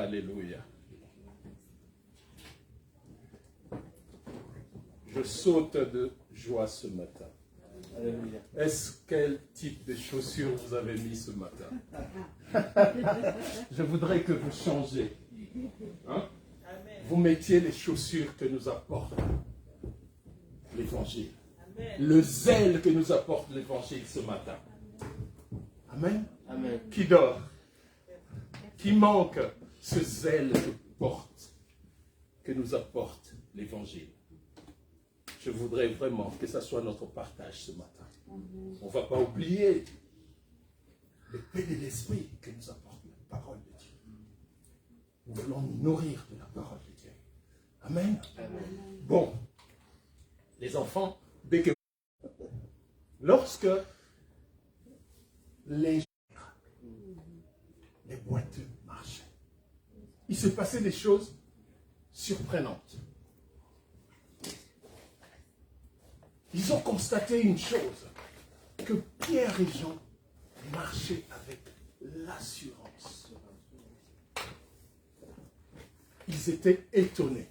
Alléluia. Je saute de joie ce matin. Alléluia. Quel type de chaussures vous avez mis ce matin? Je voudrais que vous changez. Hein? Vous mettiez les chaussures que nous apporte l'Évangile. Le zèle que nous apporte l'Évangile ce matin. Amen. Amen. Qui dort? Qui manque ce zèle que nous apporte l'Évangile? Je voudrais vraiment que ce soit notre partage ce matin. On ne va pas oublier le paix de l'esprit que nous apporte la parole de Dieu. Nous voulons nous nourrir de la parole de Dieu. Amen. Amen. Bon, les enfants, lorsque les boiteux marchaient, il se passait des choses surprenantes. Ils ont constaté une chose, que Pierre et Jean marchaient avec l'assurance. Ils étaient étonnés.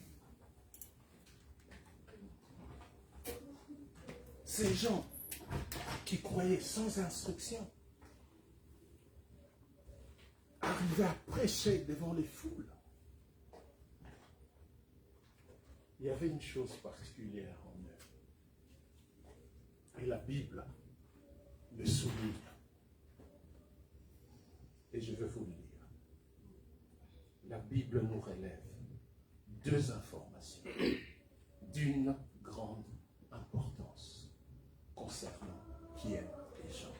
Ces gens qui croyaient sans instruction arrivaient à prêcher devant les foules. Il y avait une chose particulière en eux. Et la Bible le souligne. Et je veux vous le lire. La Bible nous relève deux informations d'une grande importance concernant Pierre et Jean.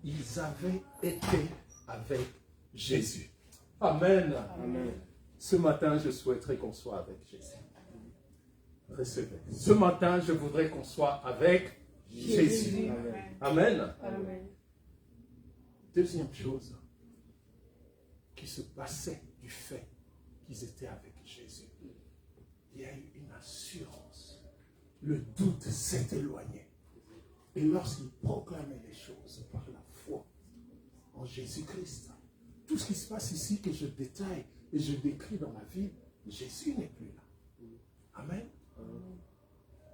Ils avaient été avec Jésus. Amen. Amen. Ce matin, je souhaiterais qu'on soit avec Jésus. Recevez. Ce matin, je voudrais qu'on soit avec Jésus. Amen. Amen. Deuxième chose qui se passait du fait qu'ils étaient avec Jésus. Il y a eu une assurance. Le doute s'est éloigné. Et lorsqu'ils proclamaient les choses par la foi en Jésus-Christ, tout ce qui se passe ici que je détaille et je décris dans la vie, Jésus n'est plus là. Amen.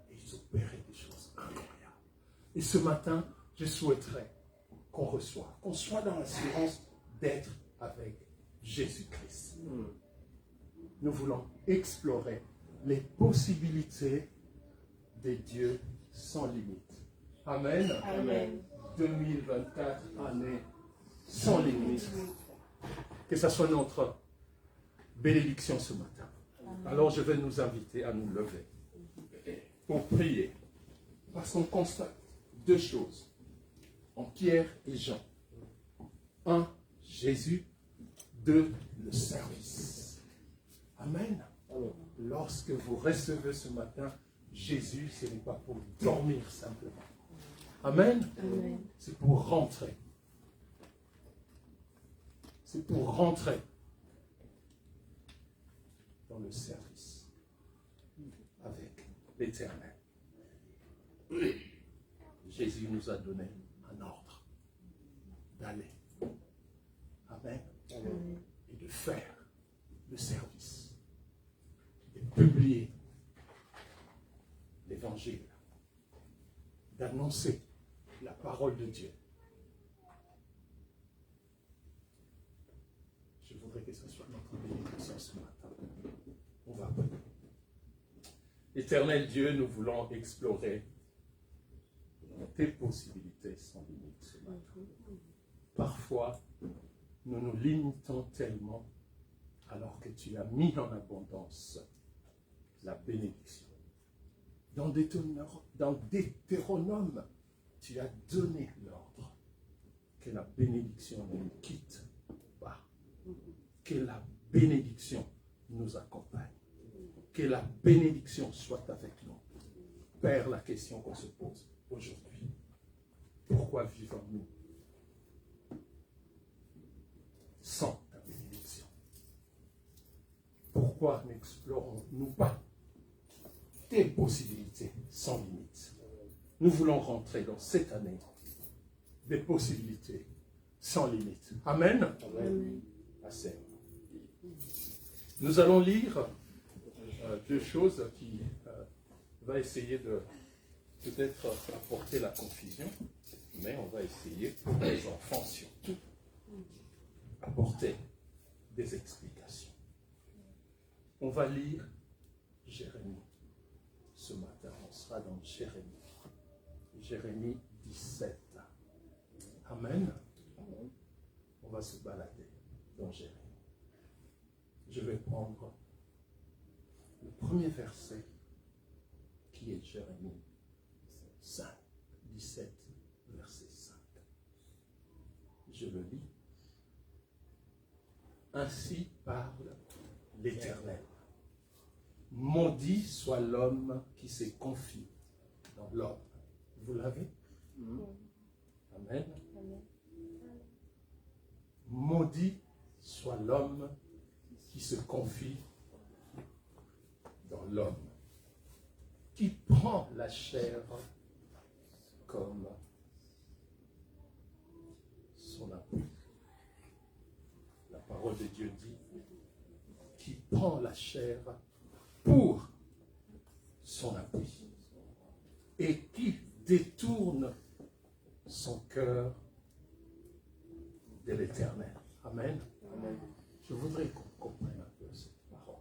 Et ils opéraient des choses incroyables. Et ce matin, je souhaiterais qu'on reçoive, qu'on soit dans l'assurance d'être avec Jésus-Christ. Nous voulons explorer les possibilités des dieux sans limite. Amen. Amen. 2024, année sans limite. Que ce soit notre bénédiction ce matin. Alors je vais nous inviter à nous lever pour prier. Parce qu'on constate deux choses en Pierre et Jean. Un, Jésus. Deux, le service. Amen. Lorsque vous recevez ce matin Jésus, ce n'est pas pour dormir simplement. Amen. Amen. C'est pour rentrer. C'est pour rentrer dans le service avec l'Éternel. Jésus nous a donné un ordre d'aller. Amen. Amen. Et de faire le service. De publier l'évangile. D'annoncer la parole de Dieu. Je voudrais que ce soit notre bénédiction ce matin. On va prier. Éternel Dieu, nous voulons explorer tes possibilités sans limite ce matin. Parfois, nous nous limitons tellement alors que tu as mis en abondance la bénédiction. Dans Deutéronome, tu as donné l'ordre que la bénédiction ne nous quitte pas, que la bénédiction nous accompagne, que la bénédiction soit avec nous. Père, la question qu'on se pose aujourd'hui, pourquoi vivons-nous sans ta bénédiction? Pourquoi n'explorons-nous pas tes possibilités sans limite? Nous voulons rentrer dans cette année des possibilités sans limite. Amen. Amen. Assez. Nous allons lire deux choses qui va essayer de peut-être apporter la confusion, mais on va essayer, pour les enfants surtout, apporter des explications. On va lire Jérémie. Ce matin, on sera dans Jérémie. Jérémie 17. Amen. On va se balader dans Jérémie. Je vais prendre le premier verset qui est Jérémie 5, 17, verset 5. Je le lis. Ainsi parle l'Éternel. Maudit soit l'homme qui se confie dans l'homme. Vous l'avez? Amen. Maudit soit l'homme qui se confie dans l'homme, qui prend la chair comme son appui. La parole de Dieu dit, qui prend la chair pour son appui et qui détourne son cœur de l'Éternel. Amen. Amen. Je voudrais qu'on comprenne un peu cette parole.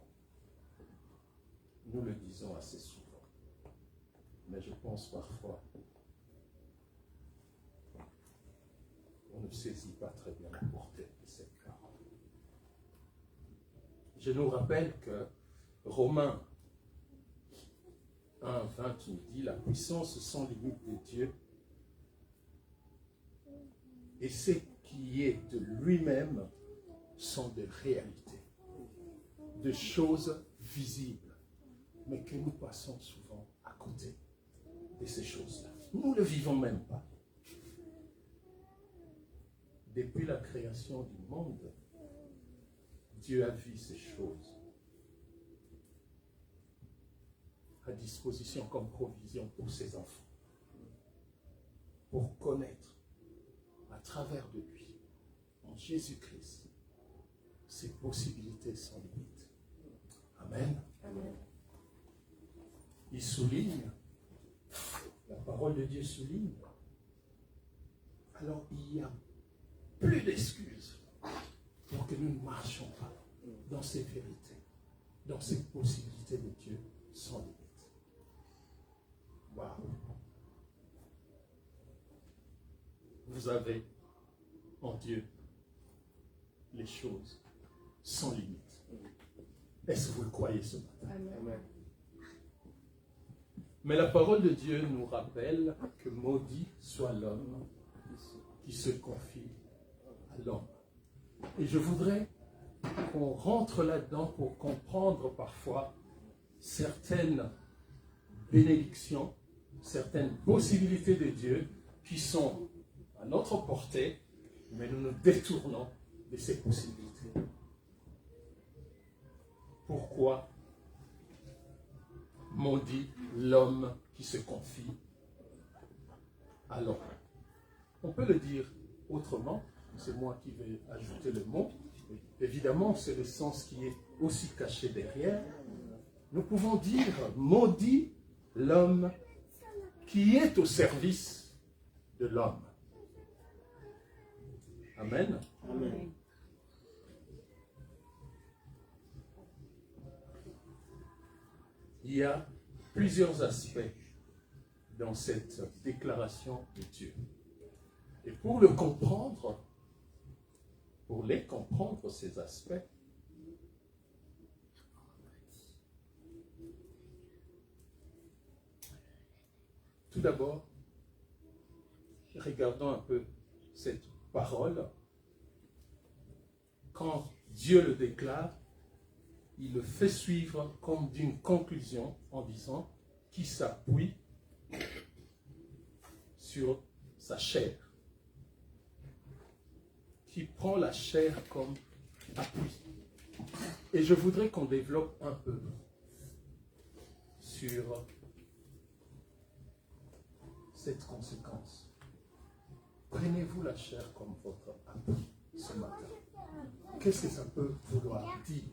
Nous le disons assez souvent, mais je pense parfois on ne saisit pas très bien la portée de cette parole. Je nous rappelle que Romains 1, 20 nous dit la puissance sans limite de Dieu et ce qui est de lui-même sont des réalités, des choses visibles, mais que nous passons souvent à côté de ces choses-là. Nous ne le vivons même pas. Depuis la création du monde, Dieu a vu ces choses à disposition comme provision pour ses enfants, pour connaître à travers de lui, en Jésus-Christ, ses possibilités sans limite. Amen. Amen. Il souligne, la parole de Dieu souligne, alors il n'y a plus d'excuses pour que nous ne marchions pas dans ces vérités, dans ces possibilités de Dieu sans limite. Waouh! Vous avez en Dieu les choses sans limite. Est-ce que vous le croyez ce matin? Amen. Mais la parole de Dieu nous rappelle que maudit soit l'homme qui se confie à l'homme. Et je voudrais qu'on rentre là-dedans pour comprendre parfois certaines bénédictions, certaines possibilités de Dieu qui sont à notre portée, mais nous nous détournons de ces possibilités. Pourquoi maudit l'homme qui se confie à l'homme? On peut le dire autrement, c'est moi qui vais ajouter le mot. Évidemment, c'est le sens qui est aussi caché derrière. Nous pouvons dire maudit l'homme qui est au service de l'homme. Amen. Amen. Il y a plusieurs aspects dans cette déclaration de Dieu. Et pour le comprendre, pour les comprendre, ces aspects, tout d'abord, regardons un peu cette parole. Quand Dieu le déclare, il le fait suivre comme d'une conclusion en disant qu'il s'appuie sur sa chair, qui prend la chair comme appui. Et je voudrais qu'on développe un peu sur cette conséquence. Prenez-vous la chair comme votre appui ce matin. Qu'est-ce que ça peut vouloir dire?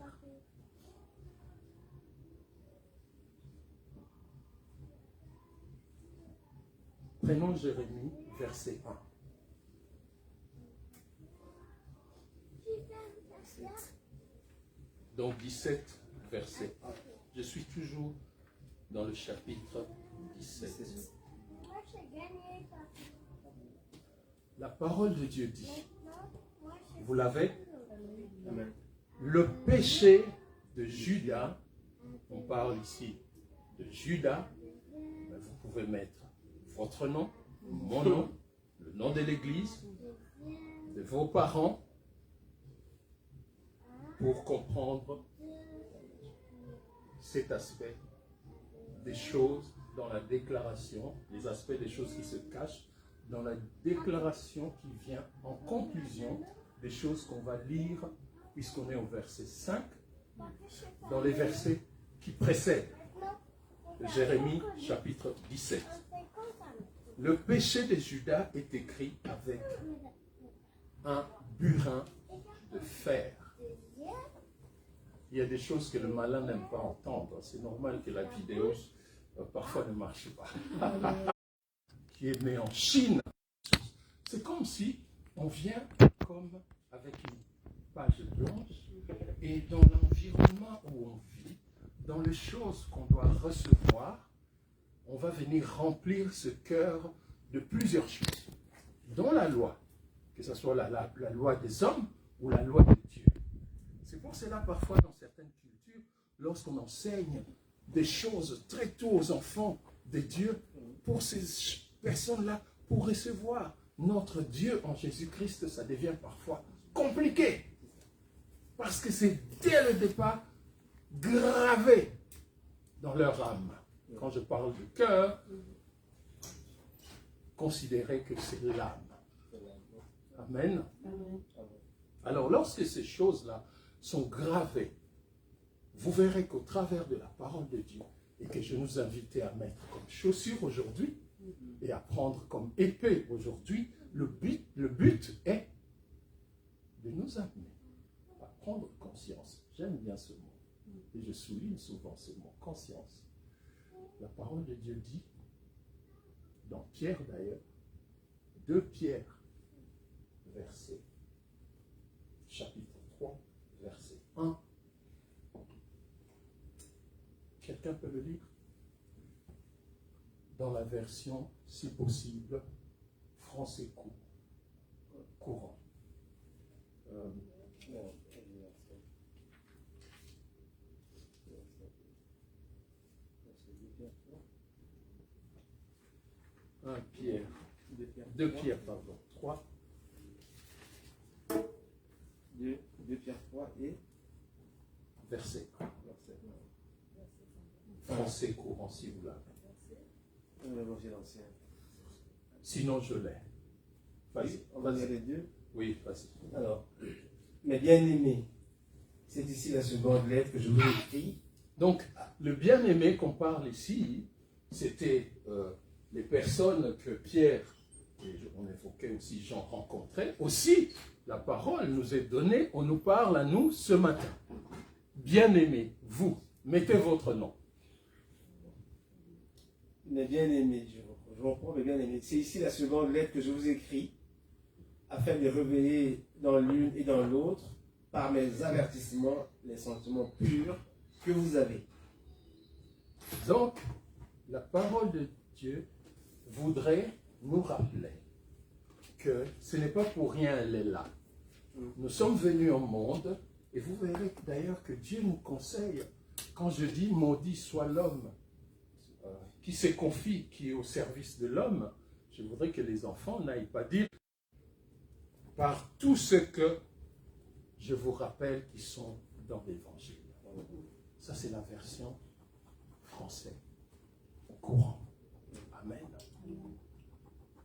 Prenons Jérémie, verset 1. Donc 17, verset 1. Je suis toujours dans le chapitre 17. La parole de Dieu dit, vous l'avez? Amen. Le péché de Judas, on parle ici de Judas, mais vous pouvez mettre votre nom, mon nom, le nom de l'Église, de vos parents, pour comprendre cet aspect des choses dans la déclaration, les aspects des choses qui se cachent dans la déclaration qui vient en conclusion des choses qu'on va lire, puisqu'on est au verset 5, dans les versets qui précèdent. Jérémie chapitre 17. Le péché de Judas est écrit avec un burin de fer. Il y a des choses que le malin n'aime pas entendre. C'est normal que la vidéo parfois ne marche pas. Qui est né en Chine. C'est comme si on vient comme avec une page blanche et dans l'environnement où on vit, dans les choses qu'on doit recevoir, on va venir remplir ce cœur de plusieurs choses. Dans la loi, que ce soit la loi des hommes ou la loi de Dieu. C'est pour cela parfois dans certaines cultures, lorsqu'on enseigne des choses très tôt aux enfants de Dieu, pour ces personnes-là, pour recevoir notre Dieu en Jésus-Christ, ça devient parfois compliqué. Parce que c'est dès le départ gravé dans leur âme. Quand je parle du cœur, considérez que c'est l'âme. Amen. Alors lorsque ces choses-là sont gravées, vous verrez qu'au travers de la parole de Dieu, et que je nous invitais à mettre comme chaussure aujourd'hui, et à prendre comme épée aujourd'hui, le but est de nous amener à prendre conscience. J'aime bien ce mot, et je souligne souvent ce mot, conscience. La parole de Dieu dit, dans Pierre d'ailleurs, 2 Pierre, verset, chapitre 3, verset 1. Quelqu'un peut le lire? Dans la version, si possible, français courant. Pierre, 2 Pierre, pardon, 3. 2 Pierre 3 et verset. Français courant, si vous l'avez. Sinon, je l'ai. Vas-y. On va lire les deux. Oui, vas-y. Alors, mes bien-aimés, c'est ici la seconde lettre que je vous écris. Donc, le bien-aimé qu'on parle ici, c'était les personnes que Pierre, et on évoquait aussi Jean, rencontrait. Aussi, la parole nous est donnée, on nous parle à nous ce matin. Bien-aimés, vous, mettez votre nom. Mes bien-aimés, je reprends mes bien-aimés. C'est ici la seconde lettre que je vous écris, afin de révéler dans l'une et dans l'autre, par mes avertissements, les sentiments purs que vous avez. Donc, la parole de Dieu voudrait nous rappeler que ce n'est pas pour rien elle est là. Nous sommes venus au monde, et vous verrez d'ailleurs que Dieu nous conseille, quand je dis maudit soit l'homme qui se confie, qui est au service de l'homme, je voudrais que les enfants n'aillent pas dire par tout ce que je vous rappelle qui sont dans l'Évangile. Ça, c'est la version française courant. Amen.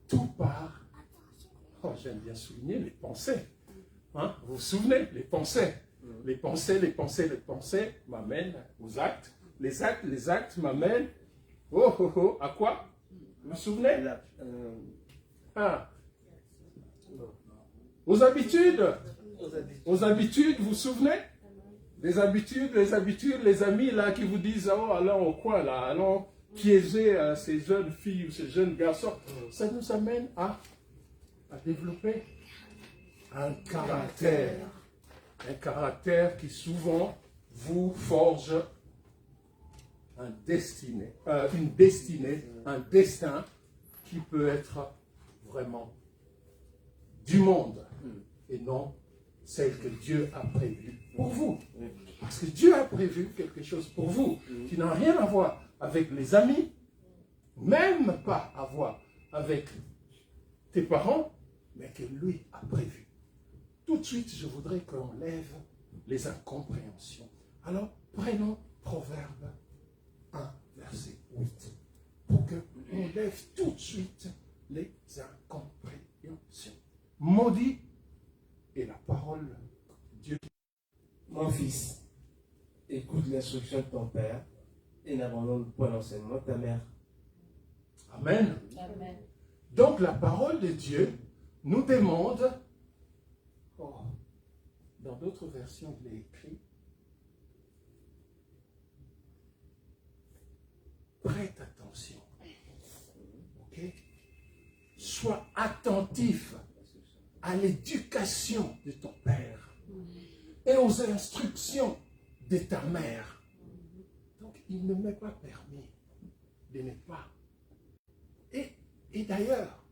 Tout part, j'aime bien souligner les pensées. Hein? Vous vous souvenez, les pensées. Les pensées m'amènent aux actes. Les actes m'amènent à quoi? Vous vous souvenez? Aux habitudes. Aux habitudes, vous vous souvenez? Les habitudes, les amis là qui vous disent, oh, allons au coin là, allons piéger ces jeunes filles ou ces jeunes garçons. Ça nous amène à développer un caractère. Un caractère qui souvent vous forge une destinée, un destin qui peut être vraiment du monde et non celle que Dieu a prévue pour vous. Parce que Dieu a prévu quelque chose pour vous qui n'a rien à voir avec les amis, même pas à voir avec tes parents, mais que lui a prévu. Tout de suite, je voudrais qu'on lève les incompréhensions. Alors, prenons Proverbe 1, verset 8, pour qu'on lève tout de suite les incompréhensions. Maudit est la parole de Dieu. Mon fils, écoute l'instruction de ton père et n'abandonne pas l'enseignement de ta mère. Amen. Amen. Donc la parole de Dieu nous demande, dans d'autres versions il est écrit, prête attention. Ok? Sois attentif à l'éducation de ton père et aux instructions de ta mère. Donc il ne m'est pas permis de ne pas. Et d'ailleurs,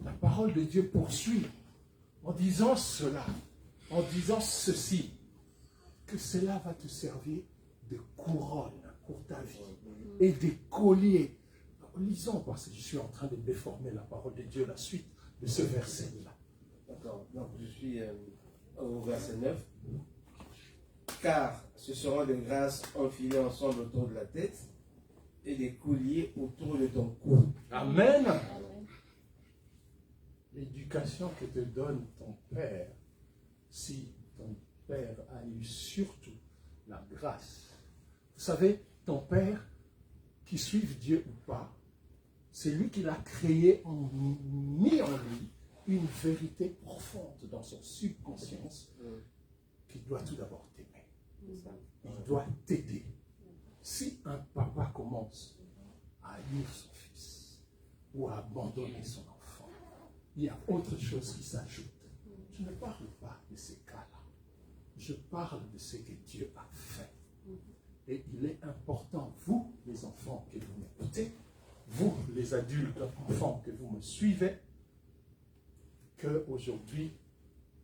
la parole de Dieu poursuit en disant cela, en disant ceci, que cela va te servir de couronne pour ta vie et de collier. Lisons, parce que je suis en train de déformer la parole de Dieu, la suite de ce verset-là. D'accord, donc je suis au verset 9. Car ce seront des grâces enfilées ensemble autour de la tête et des colliers autour de ton cou. Amen. L'éducation que te donne ton père, si ton père a eu surtout la grâce. Vous savez, ton père, qui suive Dieu ou pas, c'est lui qui l'a créé, mis en lui une vérité profonde dans son subconscience qui doit tout d'abord t'aimer. Il doit t'aider. Si un papa commence à haïr son fils ou à abandonner son enfant, il y a autre chose qui s'ajoute. Je ne parle pas de ces cas-là. Je parle de ce que Dieu a fait. Et il est important, vous, les enfants que vous m'écoutez, vous, les adultes enfants que vous me suivez, qu'aujourd'hui,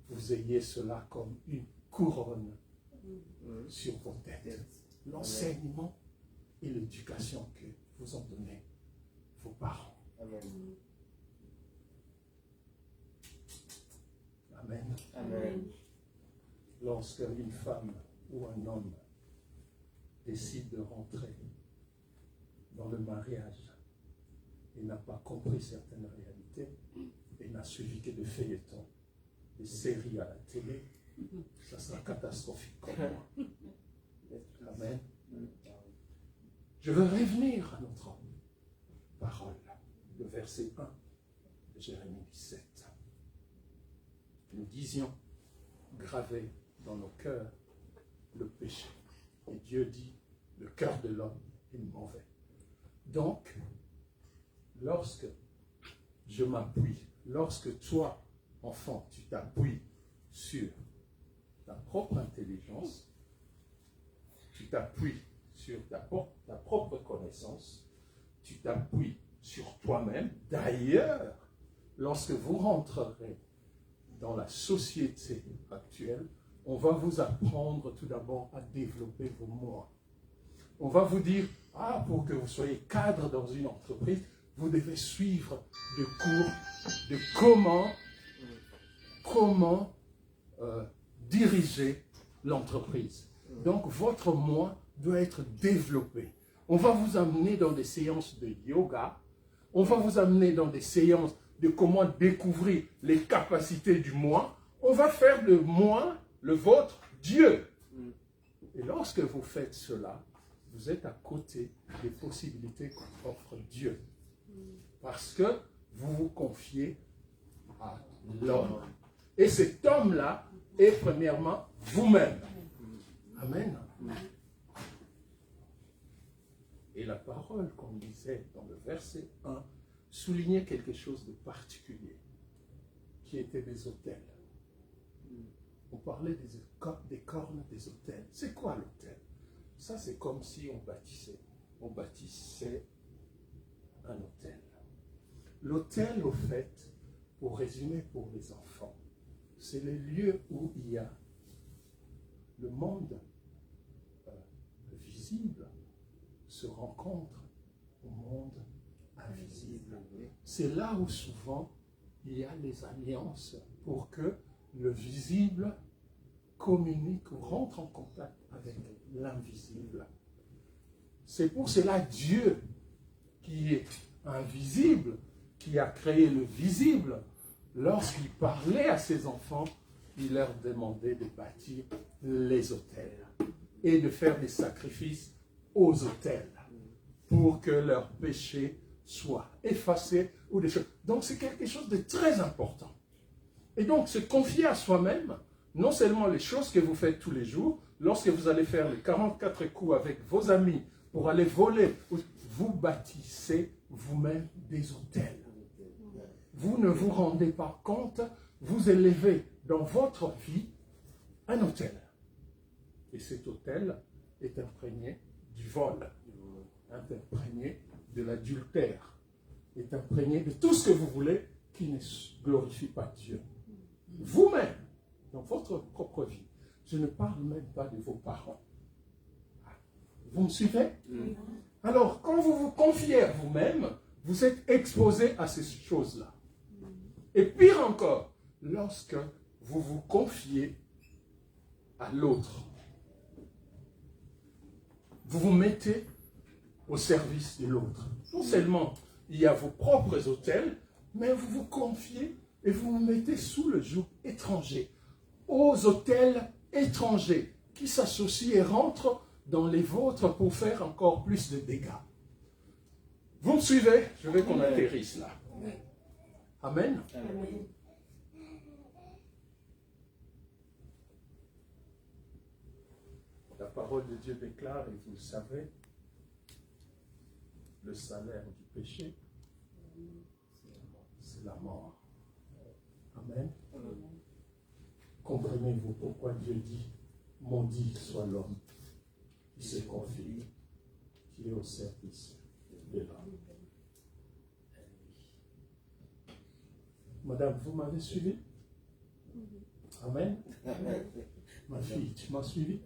vous ayez cela comme une couronne sur vos têtes. L'enseignement et l'éducation que vous ont donné vos parents. Amen. Amen. Amen. Lorsque une femme ou un homme décide de rentrer dans le mariage et n'a pas compris certaines réalités et n'a suivi que des feuilletons, des séries à la télé, ça sera catastrophique pour moi. Amen. Je veux revenir à notre parole, le verset 1 de Jérémie 17. Nous disions, gravé dans nos cœurs le péché. Et Dieu dit, le cœur de l'homme est mauvais. Donc, lorsque je m'appuie, lorsque toi, enfant, tu t'appuies sur ta propre intelligence, tu t'appuies sur ta propre connaissance, tu t'appuies sur toi-même. D'ailleurs, lorsque vous rentrerez dans la société actuelle, on va vous apprendre tout d'abord à développer vos moi. On va vous dire, pour que vous soyez cadre dans une entreprise, vous devez suivre des cours de comment diriger l'entreprise. Donc, votre moi doit être développé. On va vous amener dans des séances de yoga. On va vous amener dans des séances de comment découvrir les capacités du moi. On va faire de moi, le vôtre, Dieu. Et lorsque vous faites cela, vous êtes à côté des possibilités qu'offre Dieu. Parce que vous vous confiez à l'homme. Et cet homme-là est premièrement vous-même. Amen. Et la la parole qu'on lisait dans le verset 1 soulignait quelque chose de particulier, qui était des autels. On parlait des cornes des autels. C'est quoi l'autel? Ça, c'est comme si on bâtissait. On bâtissait un autel. L'autel, au fait, pour résumer pour les enfants, c'est les lieux où il y a le monde visible se rencontre au monde invisible. C'est là où souvent il y a les alliances pour que le visible communique ou rentre en contact avec l'invisible. C'est pour cela Dieu, qui est invisible, qui a créé le visible, lorsqu'il parlait à ses enfants, il leur demandait de bâtir les autels et de faire des sacrifices aux autels pour que leurs péchés soient effacés ou des choses. Donc c'est quelque chose de très important. Et donc se confier à soi-même, non seulement les choses que vous faites tous les jours, lorsque vous allez faire les 44 coups avec vos amis pour aller voler, vous bâtissez vous-même des autels. Vous ne vous rendez pas compte, vous élevez dans votre vie un autel. Et cet autel est imprégné du vol, imprégné de l'adultère, est imprégné de tout ce que vous voulez qui ne glorifie pas Dieu. Vous-même, dans votre propre vie, je ne parle même pas de vos parents. Vous me suivez? Oui. Alors, quand vous vous confiez à vous-même, vous êtes exposé à ces choses-là. Et pire encore, lorsque vous vous confiez à l'autre, vous vous mettez au service de l'autre. Non seulement il y a vos propres autels, mais vous vous confiez et vous vous mettez sous le joug étranger, aux autels étrangers qui s'associent et rentrent dans les vôtres pour faire encore plus de dégâts. Vous me suivez? Je veux qu'on atterrisse là. Amen. Amen. La parole de Dieu déclare, et vous le savez, le salaire du péché, c'est la mort. Amen. Comprenez-vous pourquoi Dieu dit, maudit soit l'homme qui se confie, qui est au service de l'homme. Madame, vous m'avez suivi? Amen. Ma fille, tu m'as suivi?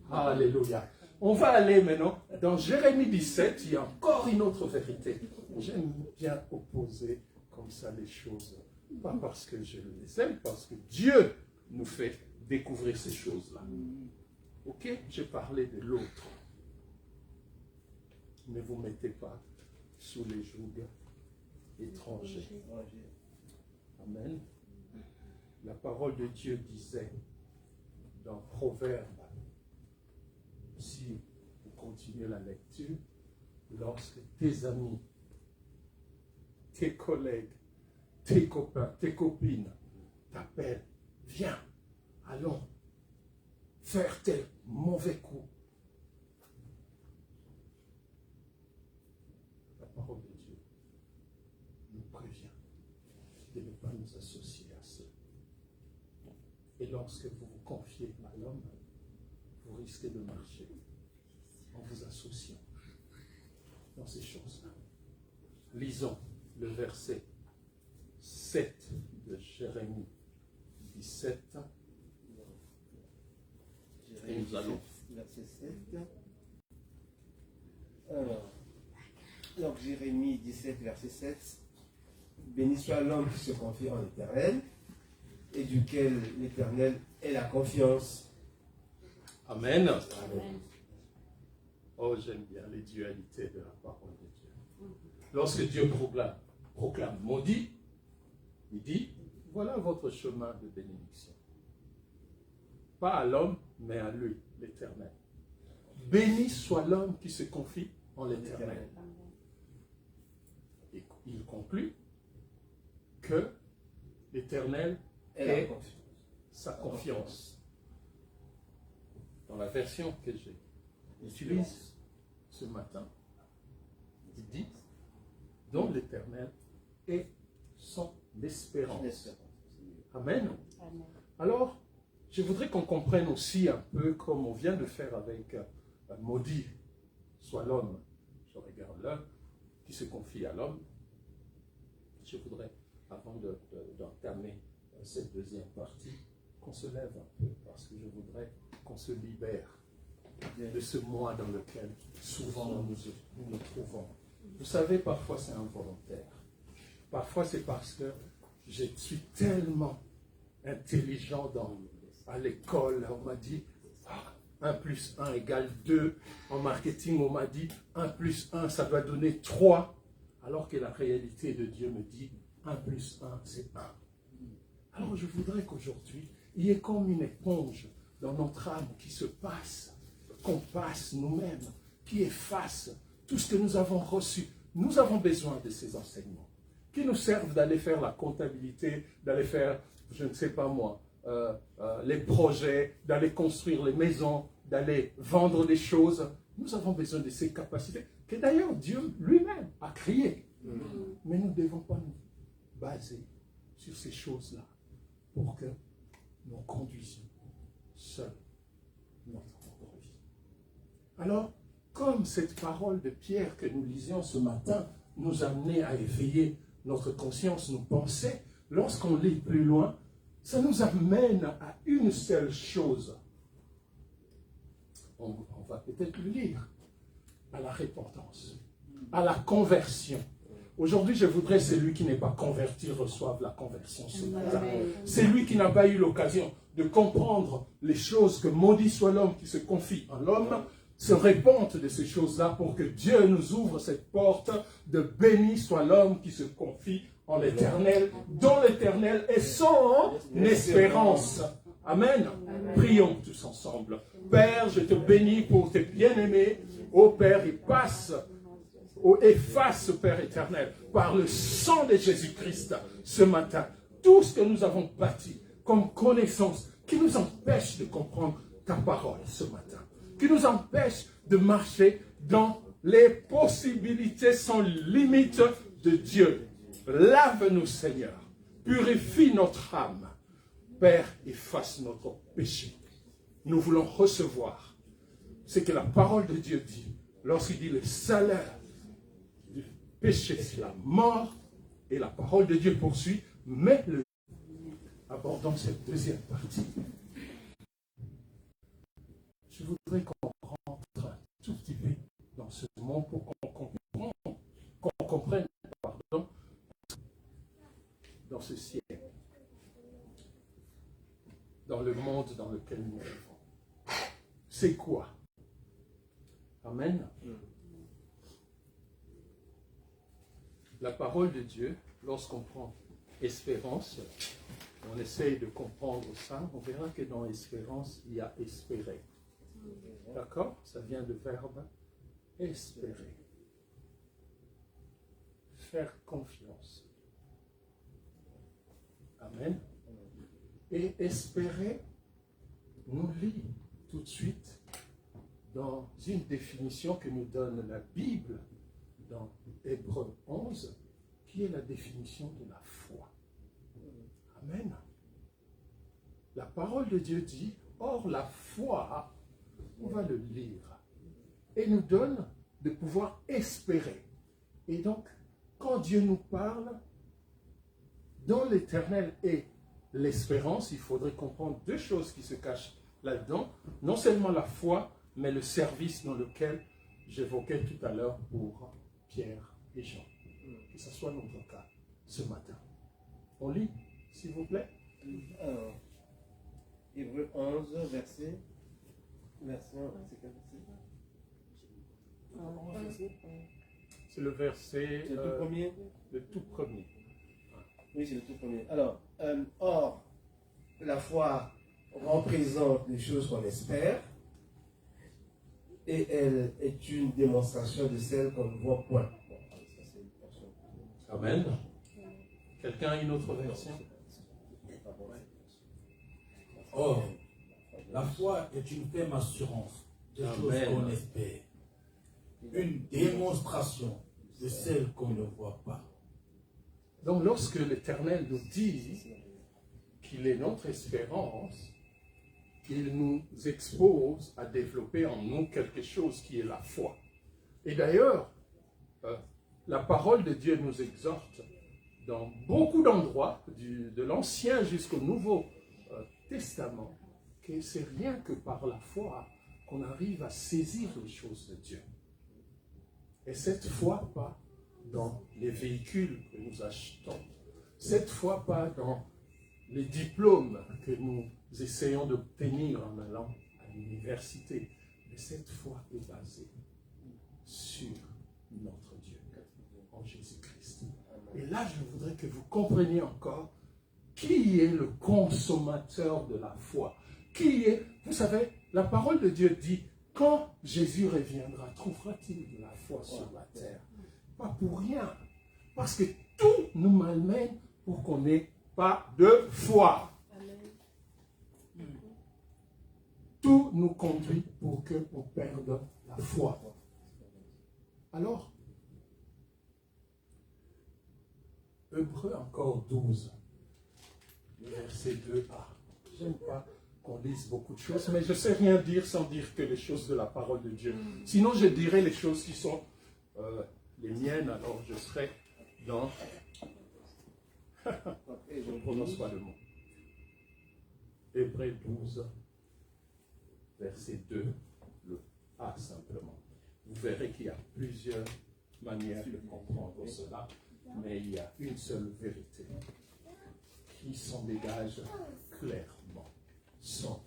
Alléluia. On va aller maintenant dans Jérémie 17, il y a encore une autre vérité. J'aime bien opposer comme ça les choses. Pas parce que je les aime, parce que Dieu nous fait découvrir ces choses-là. Ok? J'ai parlé de l'autre. Ne vous mettez pas sous les jougs étrangers. Amen. La parole de Dieu disait dans Proverbe, si vous continuez la lecture, lorsque tes amis, tes collègues, tes copains, tes copines t'appellent, viens, allons faire tel mauvais coup. La parole de Dieu nous prévient de ne pas nous associer à ceux. Et lorsque vous vous confiez à l'homme, vous risquez de marcher en vous associant dans ces choses-là. Lisons le verset 7 de Jérémie 17. Et nous allons. Verset 7. Alors, donc Jérémie 17, verset 7. Béni soit l'homme qui se confie en l'Éternel et duquel l'Éternel est la confiance. Amen. Amen. Oh, j'aime bien les dualités de la parole de Dieu. Lorsque Dieu proclame maudit, il dit, voilà votre chemin de bénédiction. Pas à l'homme, mais à lui, l'Éternel. Béni soit l'homme qui se confie en l'Éternel. Et il conclut que l'Éternel est sa confiance. Dans la version que j'utilise ce matin, Il dit, dont l'Éternel est son espérance. Amen. Amen. Alors, je voudrais qu'on comprenne aussi un peu comme on vient de faire avec maudit soit l'homme. Je regarde l'homme qui se confie à l'homme. Je voudrais, avant d'entamer cette deuxième partie, qu'on se lève un peu parce que je voudrais qu'on se libère de ce moi dans lequel souvent nous nous trouvons. Vous savez, parfois c'est involontaire. Parfois c'est parce que je suis tellement intelligent à l'école. On m'a dit 1 plus 1 égale 2. En marketing, on m'a dit 1 plus 1, ça doit donner 3. Alors que la réalité de Dieu me dit 1 plus 1, c'est 1. Alors je voudrais qu'aujourd'hui, il y ait comme une éponge dans notre âme qui se passe, qu'on passe nous-mêmes, qui efface tout ce que nous avons reçu. Nous avons besoin de ces enseignements qui nous servent d'aller faire la comptabilité, d'aller faire, je ne sais pas moi, les projets, d'aller construire les maisons, d'aller vendre des choses. Nous avons besoin de ces capacités que d'ailleurs Dieu lui-même a créées. Mais nous ne devons pas nous baser sur ces choses-là pour que nous conduisions seuls notre propre vie. Alors, comme cette parole de Pierre que nous lisions ce matin nous amenait à éveiller notre conscience, nos pensées, lorsqu'on lit plus loin, ça nous amène à une seule chose. On va peut-être le lire, à la repentance, à la conversion. Aujourd'hui, je voudrais que celui qui n'est pas converti reçoive la conversion ce matin. Celui qui n'a pas eu l'occasion de comprendre les choses, que maudit soit l'homme qui se confie en l'homme, se répente de ces choses-là pour que Dieu nous ouvre cette porte de béni soit l'homme qui se confie en l'Éternel, dont l'Éternel est son espérance. Amen. Prions tous ensemble. Père, je te bénis pour tes bien-aimés. Ô Père, efface, Père éternel, par le sang de Jésus-Christ ce matin, tout ce que nous avons bâti comme connaissance qui nous empêche de comprendre ta parole ce matin, qui nous empêche de marcher dans les possibilités sans limite de Dieu. Lave-nous, Seigneur. Purifie notre âme. Père, efface notre péché. Nous voulons recevoir ce que la parole de Dieu dit. Lorsqu'il dit le salaire du péché, c'est la mort. Et la parole de Dieu poursuit. Mais abordons cette deuxième partie. Je voudrais qu'on rentre un tout petit peu dans ce monde pour qu'on comprenne, dans ce siècle, dans le monde dans lequel nous vivons. C'est quoi? Amen. La parole de Dieu, lorsqu'on prend espérance, on essaye de comprendre ça, on verra que dans espérance, il y a espérer. D'accord? Ça vient du verbe espérer. Faire confiance. Amen. Et espérer nous lie tout de suite dans une définition que nous donne la Bible dans Hébreux 11, qui est la définition de la foi. Amen. La parole de Dieu dit, or la foi, on va le lire, et nous donne de pouvoir espérer. Et donc, quand Dieu nous parle, dans l'Éternel et l'espérance, il faudrait comprendre deux choses qui se cachent là-dedans. Non seulement la foi, mais le service dans lequel j'évoquais tout à l'heure pour Pierre et Jean. Que ce soit notre cas ce matin. On lit, s'il vous plaît. Alors, Hébreux 11, verset 1, c'est quel verset? C'est le verset... C'est le tout premier? Le tout premier. Oui, c'est le tout premier. Alors, or, la foi représente les choses qu'on espère et elle est une démonstration de celles qu'on ne voit point. Amen. Quelqu'un a une autre version? Or, la foi est une ferme assurance des choses qu'on espère, une démonstration de celle qu'on ne voit pas. Donc lorsque l'Éternel nous dit qu'il est notre espérance, il nous expose à développer en nous quelque chose qui est la foi. Et d'ailleurs, la parole de Dieu nous exhorte dans beaucoup d'endroits, de l'Ancien jusqu'au Nouveau Testament, que c'est rien que par la foi qu'on arrive à saisir les choses de Dieu. Et cette foi, pas dans les véhicules que nous achetons, cette fois pas dans les diplômes que nous essayons d'obtenir en allant à l'université, mais cette foi est basée sur notre Dieu, en Jésus-Christ. Et là, je voudrais que vous compreniez encore qui est le consommateur de la foi. Qui est, vous savez, la parole de Dieu dit, quand Jésus reviendra, trouvera-t-il de la foi sur la terre? Pas pour rien. Parce que tout nous malmène pour qu'on n'ait pas de foi. Amen. Tout nous conduit pour qu'on perde la foi. Alors, Hébreux encore 12, le verset 2a. J'aime pas qu'on dise beaucoup de choses, mais je ne sais rien dire sans dire que les choses de la parole de Dieu. Sinon, je dirais les choses qui sont les miennes, alors je serai dans... je ne prononce pas le mot. Hébreux 12, verset 2, le A simplement. Vous verrez qu'il y a plusieurs manières de comprendre cela, mais il y a une seule vérité qui s'en dégage clairement, sans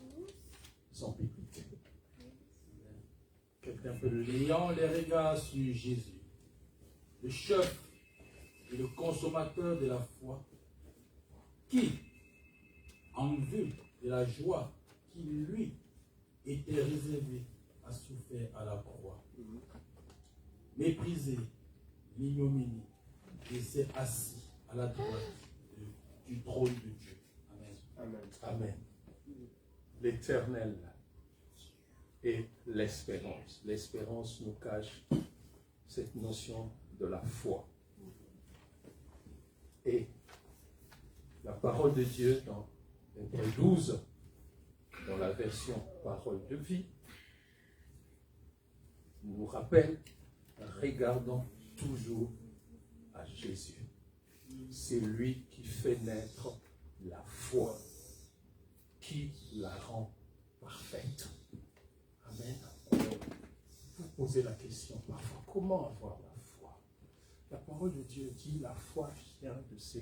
ambiguïté. Quelqu'un peut le lire? Ayant les regards sur Jésus, le chef et le consommateur de la foi, qui, en vue de la joie qui lui était réservée, a souffert à la croix, méprisé l'ignominie, et s'est assis à la droite du trône de Dieu. Amen. Amen. Amen. L'Éternel et l'espérance. L'espérance nous cache cette notion de la foi. Et la parole de Dieu dans Hébreux 12, dans la version parole de vie, nous rappelle, regardons toujours à Jésus. C'est lui qui fait naître la foi, qui la rend parfaite. Amen. Vous posez la question parfois, comment avoir la foi? La parole de Dieu dit, la foi vient de ce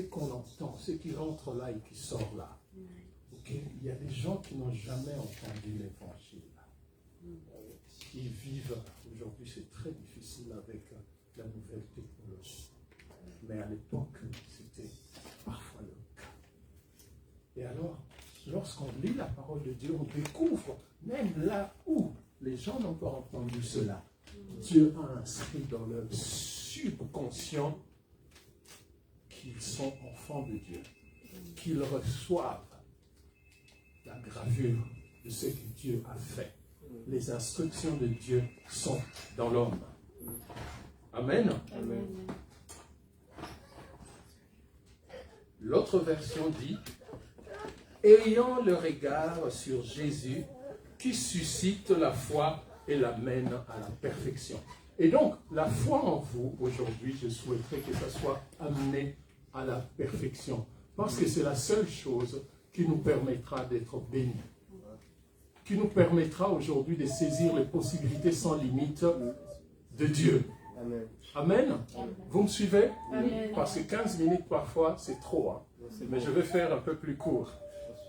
qu'on entend, ce qui rentre là et qui sort là. Okay? Il y a des gens qui n'ont jamais entendu l'évangile, qui vivent, aujourd'hui c'est très difficile avec la nouvelle technologie, mais à l'époque c'était parfois le cas. Et alors, lorsqu'on lit la parole de Dieu, on découvre, même là où les gens n'ont pas entendu cela, Dieu a inscrit dans leur subconscient qu'ils sont enfants de Dieu, qu'ils reçoivent la gravure de ce que Dieu a fait. Les instructions de Dieu sont dans l'homme. Amen. Amen. L'autre version dit, ayant le regard sur Jésus qui suscite la foi et l'amène à la perfection. Et donc, la foi en vous, aujourd'hui, je souhaiterais que ça soit amené à la perfection. Parce que c'est la seule chose qui nous permettra d'être bénis. Qui nous permettra aujourd'hui de saisir les possibilités sans limite de Dieu. Amen. Amen. Vous me suivez? Amen. Parce que 15 minutes parfois, c'est trop. Hein? Mais je vais faire un peu plus court.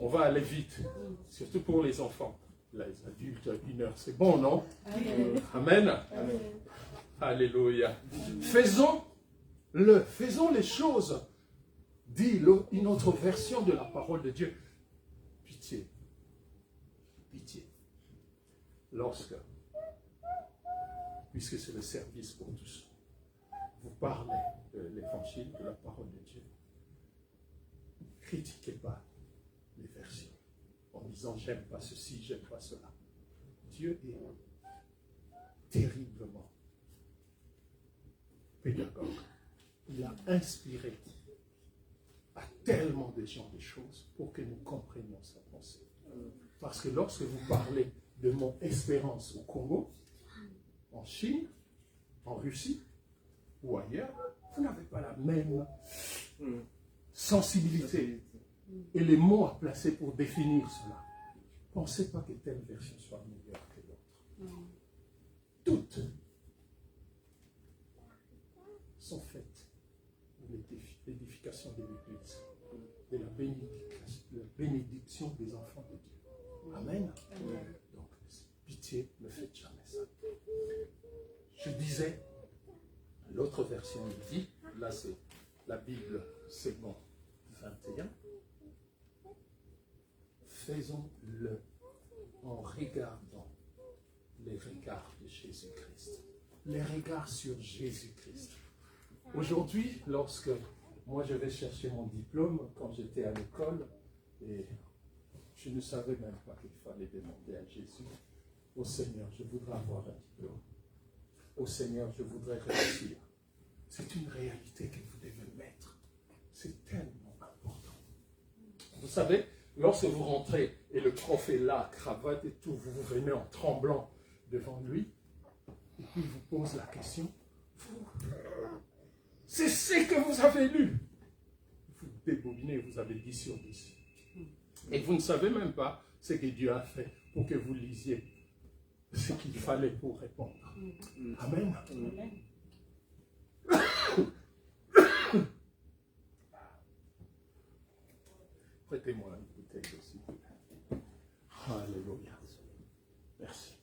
On va aller vite. Surtout pour les enfants. Les adultes, 1 heure, c'est bon, non? Amen. Amen. Amen. Alléluia. Faisons les choses. Dit une autre version de la parole de Dieu. Pitié. Pitié. Puisque c'est le service pour tous, vous parlez de l'évangile, de la parole de Dieu. Critiquez pas les versions en disant j'aime pas ceci, j'aime pas cela. Dieu est terriblement inspiré à tellement de gens des choses pour que nous comprenions sa pensée. Parce que lorsque vous parlez de mon expérience au Congo, en Chine, en Russie ou ailleurs, vous n'avez pas la même sensibilité et les mots à placer pour définir cela. Pensez pas que telle version soit meilleure que l'autre. Toutes sont faites pour l'édification de l'Église et la bénédiction des enfants de Dieu. Amen. Donc, pitié, ne faites jamais ça. Je disais, l'autre version dit, là c'est la Bible segment 21, faisons-le en regardant les regards de Jésus-Christ. Les regards sur Jésus-Christ. Aujourd'hui, lorsque moi je vais chercher mon diplôme, quand j'étais à l'école, et je ne savais même pas qu'il fallait demander à Jésus, « Ô Seigneur, je voudrais avoir un diplôme. Ô Seigneur, je voudrais réussir. » C'est une réalité que vous devez mettre. C'est tellement important. Vous savez, lorsque vous rentrez et le prof est là, cravate et tout, vous venez en tremblant devant lui, et puis il vous pose la question, c'est ce que vous avez lu. Vous débobinez, vous avez 10 sur 10. Et vous ne savez même pas ce que Dieu a fait pour que vous lisiez ce qu'il fallait pour répondre. Amen. Prêtez-moi une bouteille aussi. Alléluia. Merci.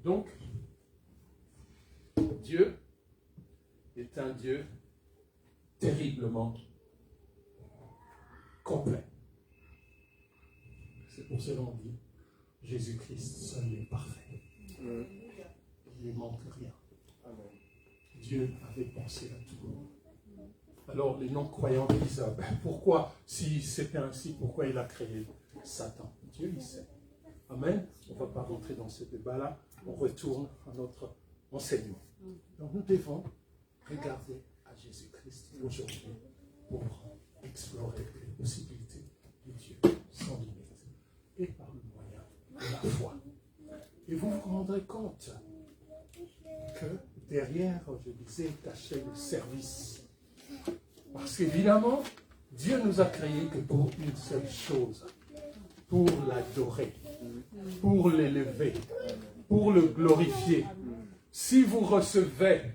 Donc, Dieu est un Dieu terriblement complet. C'est pour cela qu'on dit Jésus-Christ seul est parfait. Il ne manque rien. Dieu avait pensé à tout. Alors les non-croyants disent, pourquoi, si c'était ainsi, pourquoi il a créé Satan? Dieu, il sait. Amen. On ne va pas rentrer dans ce débat-là. On retourne à notre enseignement. Donc nous devons regarder à Jésus-Christ aujourd'hui pour explorer les possibilités de Dieu sans limite et par le moyen de la foi. Et vous vous rendrez compte que derrière, je disais, caché le service. Parce qu'évidemment, Dieu nous a créés que pour une seule chose, pour l'adorer, pour l'élever, pour le glorifier. Si vous recevez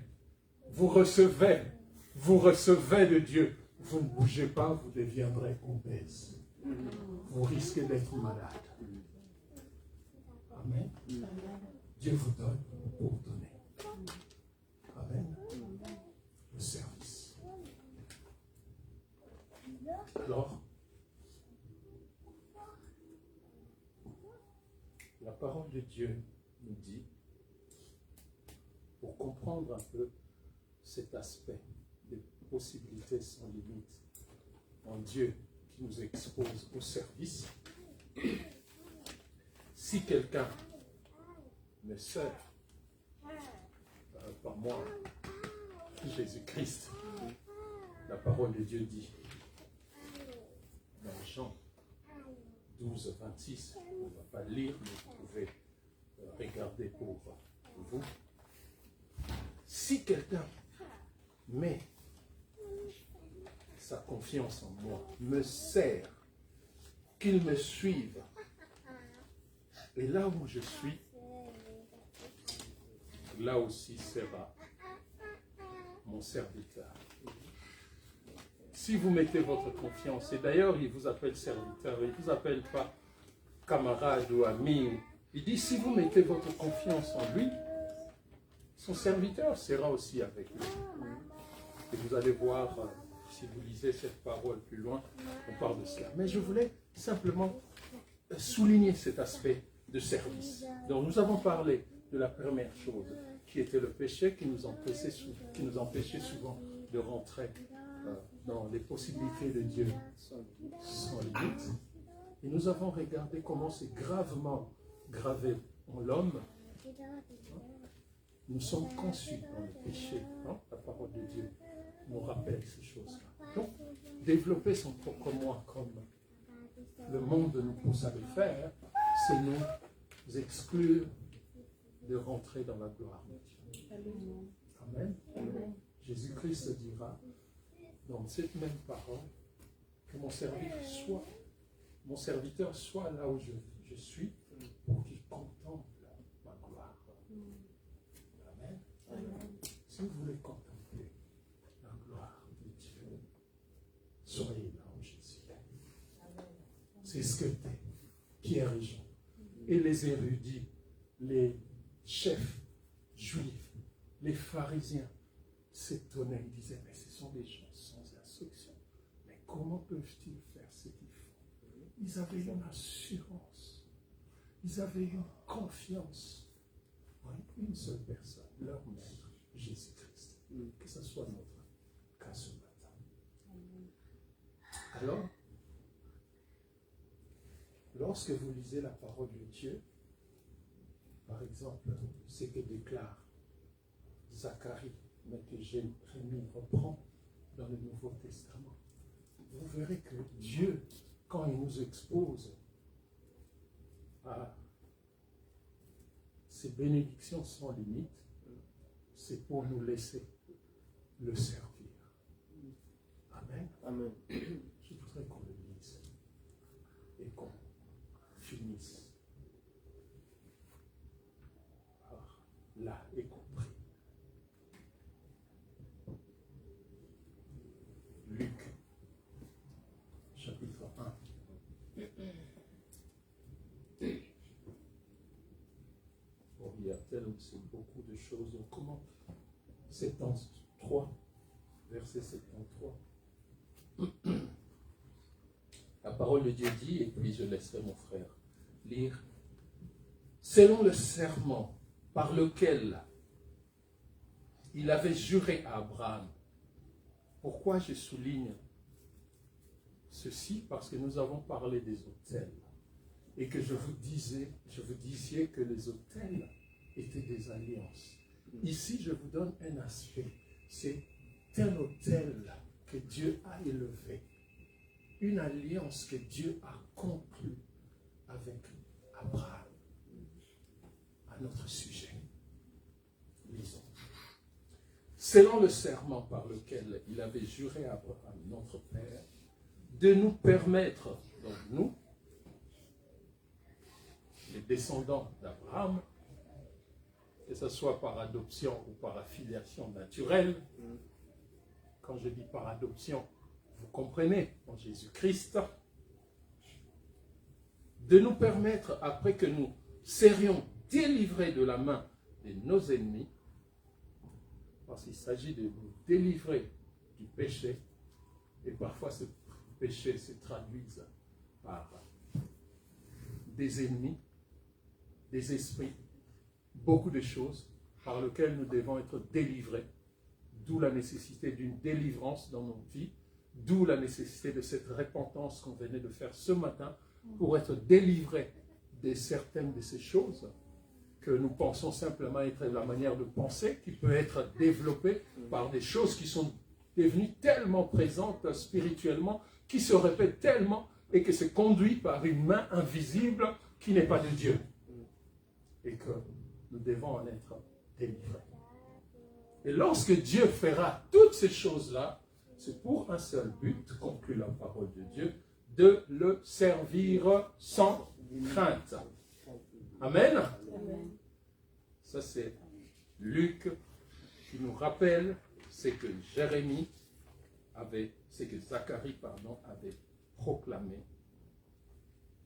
de Dieu, vous ne bougez pas, vous deviendrez obèse. Vous risquez d'être malade. Amen. Dieu vous donne pour donner. Amen. Le service. Alors, la parole de Dieu nous dit, pour comprendre un peu cet aspect des possibilités sans limite en Dieu qui nous expose au service, si quelqu'un me sert, par moi, Jésus-Christ, la parole de Dieu dit, dans Jean 12, 26, on ne va pas lire, mais vous pouvez regarder pour vous. Si quelqu'un met sa confiance en moi, me sert, qu'il me suive, et là où je suis, là aussi sera mon serviteur. Si vous mettez votre confiance, et d'ailleurs il vous appelle serviteur, il ne vous appelle pas camarade ou ami, il dit si vous mettez votre confiance en lui, son serviteur sera aussi avec lui. Et vous allez voir, si vous lisez cette parole plus loin, on parle de cela. Mais je voulais simplement souligner cet aspect de service. Donc nous avons parlé de la première chose, qui était le péché qui nous empêchait souvent de rentrer dans les possibilités de Dieu sans limite. Et nous avons regardé comment c'est gravement gravé en l'homme. Nous sommes conçus dans le péché, la parole de Dieu nous rappelle ces choses-là. Donc, développer son propre moi comme le monde nous pousse à le faire, c'est nous exclure de rentrer dans la gloire de Dieu. Amen. Jésus-Christ dira dans cette même parole que mon serviteur soit là où je suis pour qu'il contemple ma gloire. Amen. Si vous voulez contempler la gloire de Dieu, soyez là où Jésus est. C'est ce que Pierre et Jean et les érudits, les chefs juifs, les pharisiens s'étonnaient, ils disaient, mais ce sont des gens sans instruction. Mais comment peuvent-ils faire ce qu'ils font? Ils avaient une assurance, ils avaient une confiance en une seule personne, leur maître, Jésus-Christ. Que ce soit notre cas ce matin. Alors, lorsque vous lisez la parole de Dieu, par exemple, ce que déclare Zacharie, mais que Jérémie reprend dans le Nouveau Testament, vous verrez que Dieu, quand il nous expose à ses bénédictions sans limite, c'est pour nous laisser le servir. Amen. Amen. Je voudrais qu'on le lise et qu'on finisse par là et compris. Luc, chapitre 1. Bon, il y a tellement, c'est beaucoup de choses. On commence 73, verset 73. La parole de Dieu dit, et puis je laisserai mon frère lire, selon le serment par lequel il avait juré à Abraham. Pourquoi je souligne ceci? Parce que nous avons parlé des autels et que je vous disais que les autels étaient des alliances. Ici, je vous donne un aspect. C'est un autel que Dieu a élevé, une alliance que Dieu a conclue avec Abraham. À notre sujet, lisons. Selon le serment par lequel il avait juré à Abraham, notre Père, de nous permettre, donc nous, les descendants d'Abraham, que ce soit par adoption ou par affiliation naturelle, quand je dis par adoption, vous comprenez, en Jésus-Christ, de nous permettre, après que nous serions délivrés de la main de nos ennemis, parce qu'il s'agit de nous délivrer du péché, et parfois ce péché se traduit par des ennemis, des esprits, beaucoup de choses par lesquelles nous devons être délivrés, d'où la nécessité d'une délivrance dans nos vies, d'où la nécessité de cette repentance qu'on venait de faire ce matin pour être délivrés de certaines de ces choses que nous pensons simplement être la manière de penser qui peut être développée par des choses qui sont devenues tellement présentes spirituellement, qui se répètent tellement et que c'est conduit par une main invisible qui n'est pas de Dieu. Et que nous devons en être délivrés. Et lorsque Dieu fera toutes ces choses-là, c'est pour un seul but, conclut la parole de Dieu, de le servir sans crainte. Amen. Amen. Ça c'est Luc qui nous rappelle ce que Jérémie avait, ce que Zacharie, avait proclamé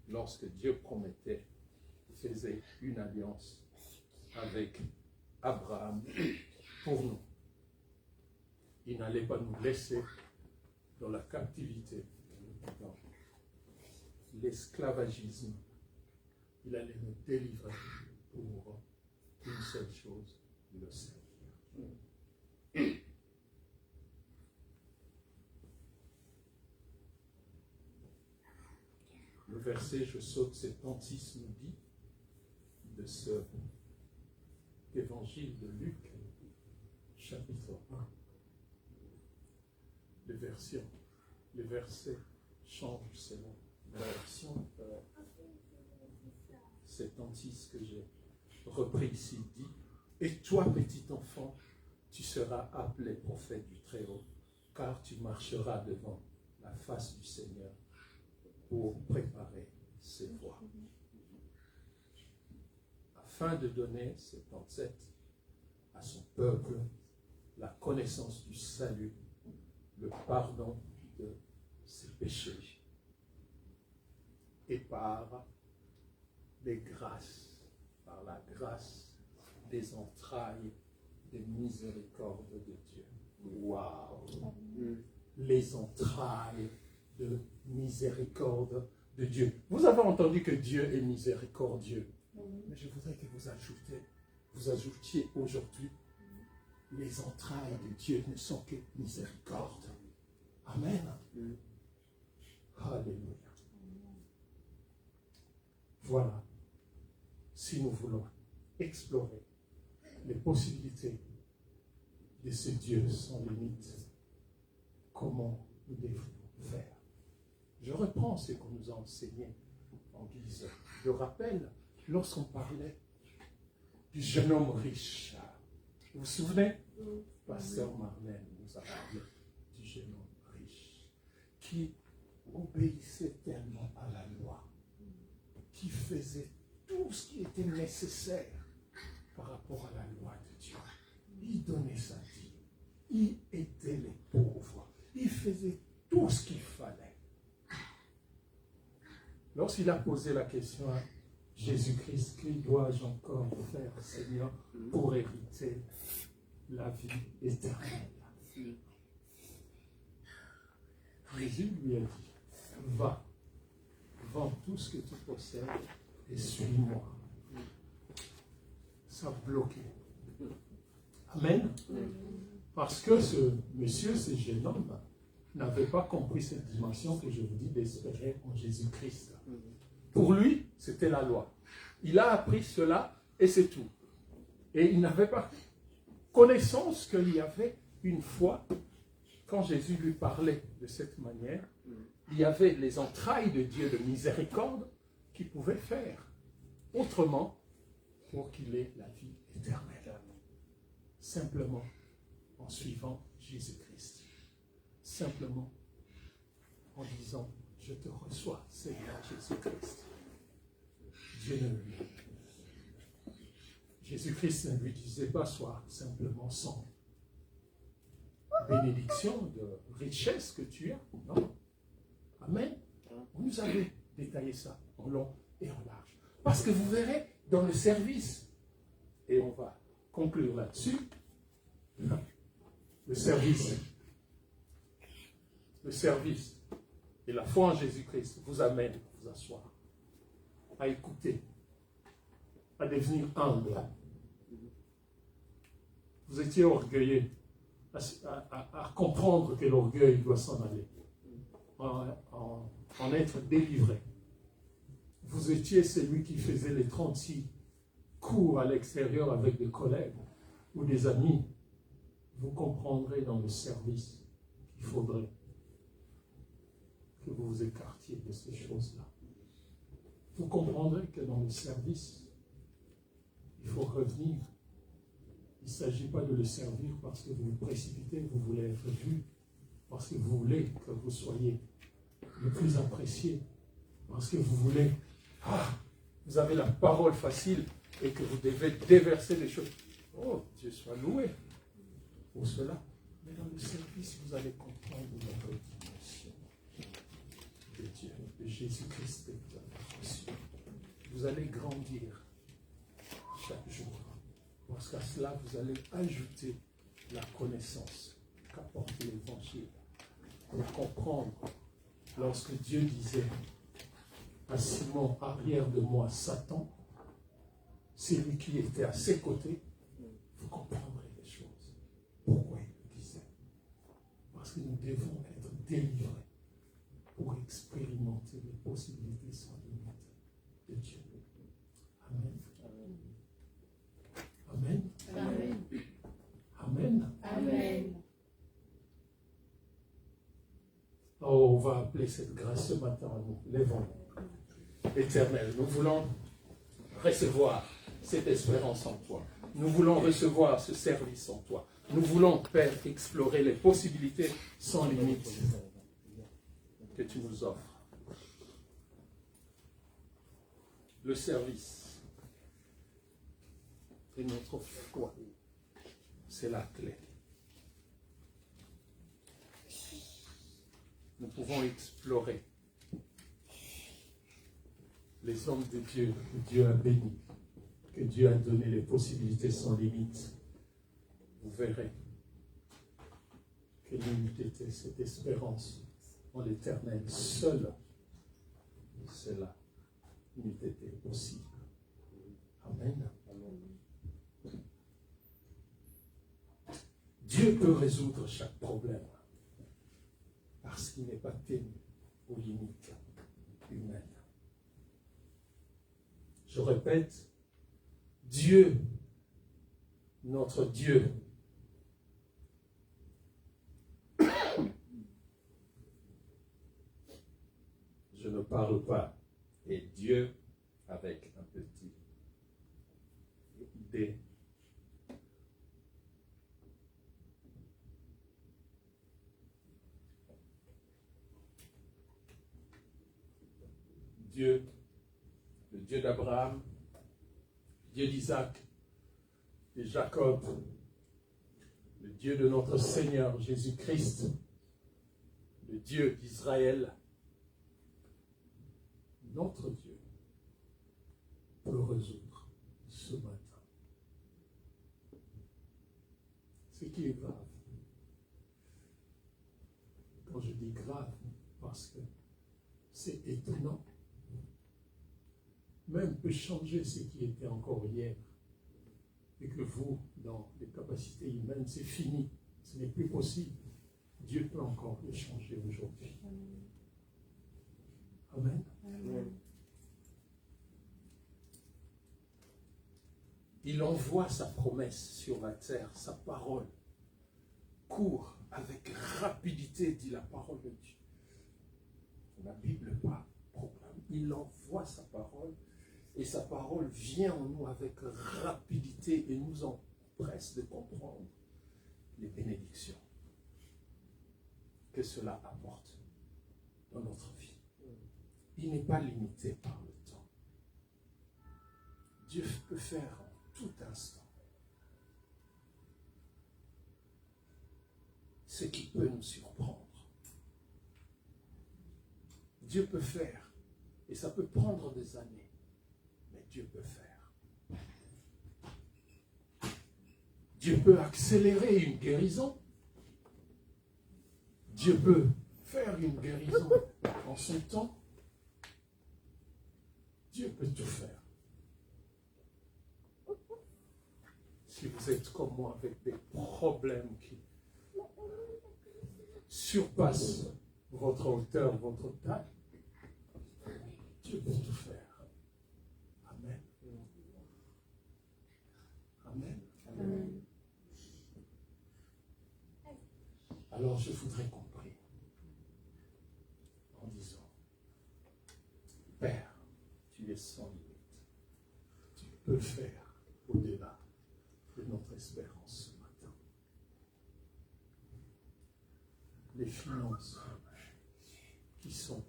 lorsque Dieu promettait, faisait une alliance avec Abraham pour nous. Il n'allait pas nous laisser dans la captivité, dans l'esclavagisme. Il allait nous délivrer pour une seule chose, le servir. Le verset, je saute, c'est 36 nous dit, de ce évangile de Luc, chapitre 1. les versets changent selon la version. 76 que j'ai repris ici dit, et toi, petit enfant, tu seras appelé prophète du Très-Haut, car tu marcheras devant la face du Seigneur pour préparer ses voies. Afin de donner, 77, à son peuple la connaissance du salut, le pardon de ses péchés, et par la grâce des entrailles des miséricordes de Dieu. Waouh! Les entrailles de miséricorde de Dieu. Vous avez entendu que Dieu est miséricordieux. Mais je voudrais que vous ajoutiez aujourd'hui, les entrailles de Dieu ne sont que miséricorde. Amen. Alléluia. Voilà. Si nous voulons explorer les possibilités de ce Dieu sans limite, comment nous devons faire? Je reprends ce qu'on nous a enseigné en guise de rappel lorsqu'on parlait du jeune homme riche. Vous vous souvenez? Pasteur Marlène nous a parlé du jeune homme riche qui obéissait tellement à la loi, qui faisait tout ce qui était nécessaire par rapport à la loi de Dieu. Il donnait sa vie, il aidait les pauvres, il faisait tout ce qu'il fallait. Lorsqu'il a posé la question à Jésus-Christ, que dois-je encore faire, Seigneur, pour hériter la vie éternelle? Jésus lui a dit, va, vends tout ce que tu possèdes et suis-moi. Ça a bloqué. Amen. Parce que ce monsieur, ce jeune homme, n'avait pas compris cette dimension que je vous dis d'espérer en Jésus-Christ. Pour lui, c'était la loi. Il a appris cela et c'est tout. Et il n'avait pas connaissance qu'il y avait une foi. Quand Jésus lui parlait de cette manière, il y avait les entrailles de Dieu de miséricorde qu'il pouvait faire autrement pour qu'il ait la vie éternelle. Simplement en suivant Jésus-Christ. Simplement en disant, je te reçois, Seigneur Jésus-Christ. Jésus-Christ ne lui disait pas, sois simplement sans bénédiction de richesse que tu as. Non. Amen. On nous avait détaillé ça en long et en large. Parce que vous verrez dans le service, et on va conclure là-dessus, le service et la foi en Jésus-Christ vous amène à vous asseoir, à écouter, à devenir humble. Vous étiez orgueilleux, à comprendre que l'orgueil doit s'en aller, en être délivré. Vous étiez celui qui faisait les 36 cours à l'extérieur avec des collègues ou des amis. Vous comprendrez dans le service qu'il faudrait que vous vous écartiez de ces choses-là. Vous comprendrez que dans le service, il faut revenir. Il ne s'agit pas de le servir parce que vous vous précipitez, vous voulez être vu, parce que vous voulez que vous soyez le plus apprécié, parce que vous voulez, vous avez la parole facile et que vous devez déverser des choses. Oh, Dieu soit loué pour cela. Mais dans le service, vous allez comprendre la vraie dimension de Dieu, de Jésus-Christ que vous avez reçu. Vous allez grandir chaque jour. Parce qu'à cela, vous allez ajouter la connaissance qu'apporte l'Évangile. Pour comprendre, lorsque Dieu disait à Simon, arrière de moi, Satan, celui qui était à ses côtés, vous comprendrez les choses. Pourquoi il le disait? Parce que nous devons être délivrés pour expérimenter les possibilités sans limite de Dieu. Amen. Amen. Amen. Amen. Amen. va appeler cette grâce ce matin à nous. Lèvons-nous. Éternel, nous voulons recevoir cette espérance en toi. Nous voulons recevoir ce service en toi. Nous voulons, Père, explorer les possibilités sans limite que tu nous offres. Le service et notre foi, c'est la clé. Nous pouvons explorer les hommes de Dieu que Dieu a bénis, que Dieu a donné les possibilités sans limite. Vous verrez que l'unité, cette espérance en l'éternel, seul, cela n'eût été possible. Amen. Dieu peut résoudre chaque problème parce qu'il n'est pas tenu aux limites humaines. Je répète, Dieu, notre Dieu, je ne parle pas, et Dieu avec un petit D. Dieu, le Dieu d'Abraham, Dieu d'Isaac, de Jacob, le Dieu de notre Seigneur Jésus-Christ, le Dieu d'Israël, notre Dieu peut résoudre ce matin ce qui est grave. Quand je dis grave, parce que c'est étonnant, même peut changer ce qui était encore hier, et que vous, dans les capacités humaines, c'est fini, ce n'est plus possible. Dieu peut encore le changer aujourd'hui. Amen. Amen. Il envoie sa promesse sur la terre, sa parole court avec rapidité, dit la parole de Dieu. La Bible pas proclame. Il envoie sa parole et sa parole vient en nous avec rapidité et nous empresse de comprendre les bénédictions que cela apporte dans notre vie. Il n'est pas limité par le temps. Dieu peut faire en tout instant ce qui peut nous surprendre. Dieu peut faire, et ça peut prendre des années, mais Dieu peut faire. Dieu peut accélérer une guérison. Dieu peut faire une guérison en son temps. Dieu peut tout faire. Si vous êtes comme moi avec des problèmes qui surpassent votre hauteur, votre taille, Dieu peut tout faire. Amen. Amen. Amen. Alors je voudrais qu'on prie en disant, Père, tu es sans limite. Tu peux faire au-delà de notre espérance ce matin. Les finances qui sont,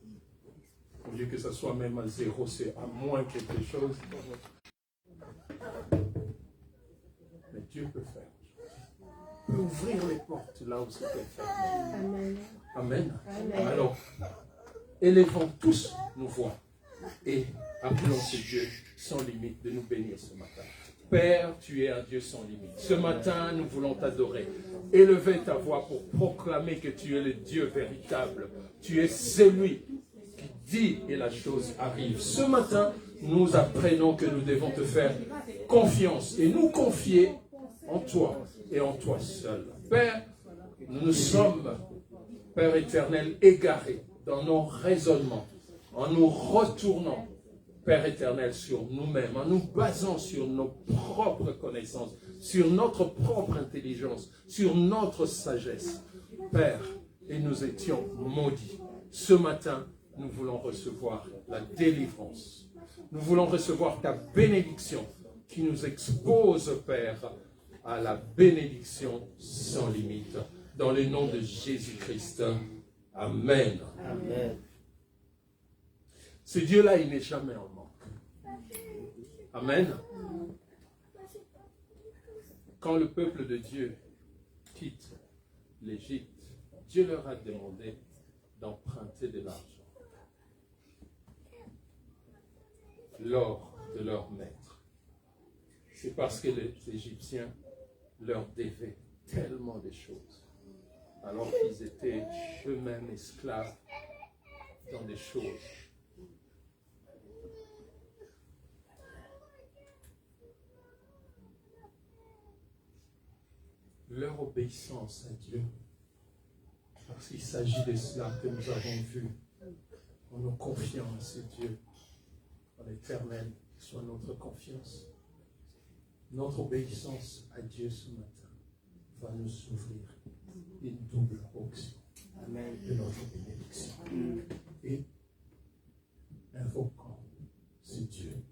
au lieu que ça soit même à zéro, c'est à moins quelque chose. Mais Dieu peut faire. Il peut ouvrir les portes là où c'était fermé. Amen. Amen. Amen. Alors, élevons tous nos voix et appelons ce Dieu sans limite de nous bénir ce matin. Père, tu es un Dieu sans limite. Ce matin, nous voulons t'adorer. Élevez ta voix pour proclamer que tu es le Dieu véritable. Tu es celui qui dit et la chose arrive. Ce matin, nous apprenons que nous devons te faire confiance et nous confier en toi et en toi seul. Père, nous nous sommes, Père éternel, égarés dans nos raisonnements, en nous retournant, Père éternel, sur nous-mêmes, en nous basant sur nos propres connaissances, sur notre propre intelligence, sur notre sagesse. Père, et nous étions maudits. Ce matin, nous voulons recevoir la délivrance. Nous voulons recevoir ta bénédiction qui nous expose, Père, à la bénédiction sans limite. Dans le nom de Jésus-Christ. Amen. Amen. Ce Dieu-là, il n'est jamais en manque. Amen. Quand le peuple de Dieu quitte l'Égypte, Dieu leur a demandé d'emprunter de l'argent. L'or de leur maître. C'est parce que les Égyptiens leur devaient tellement de choses. Alors qu'ils étaient eux-mêmes esclaves dans des choses. Leur obéissance à Dieu, parce qu'il s'agit de cela que nous avons vu, en nous confiant à ce Dieu, en l'Éternel, soit notre confiance. Notre obéissance à Dieu ce matin va nous ouvrir une double onction de notre bénédiction. Et invoquons ce Dieu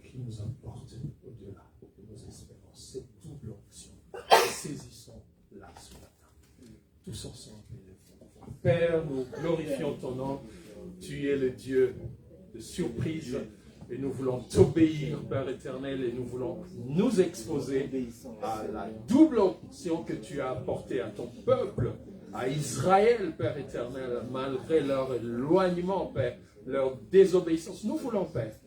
qui nous apporte au-delà de nos espérances, cette double onction. Saisissons-la ce matin. Tous ensemble. Père, nous glorifions ton nom. Tu es le Dieu de surprise. Et nous voulons t'obéir, Père éternel, et nous voulons nous exposer à la double onction que tu as apportée à ton peuple, à Israël, Père éternel, malgré leur éloignement, Père, leur désobéissance. Nous voulons, Père,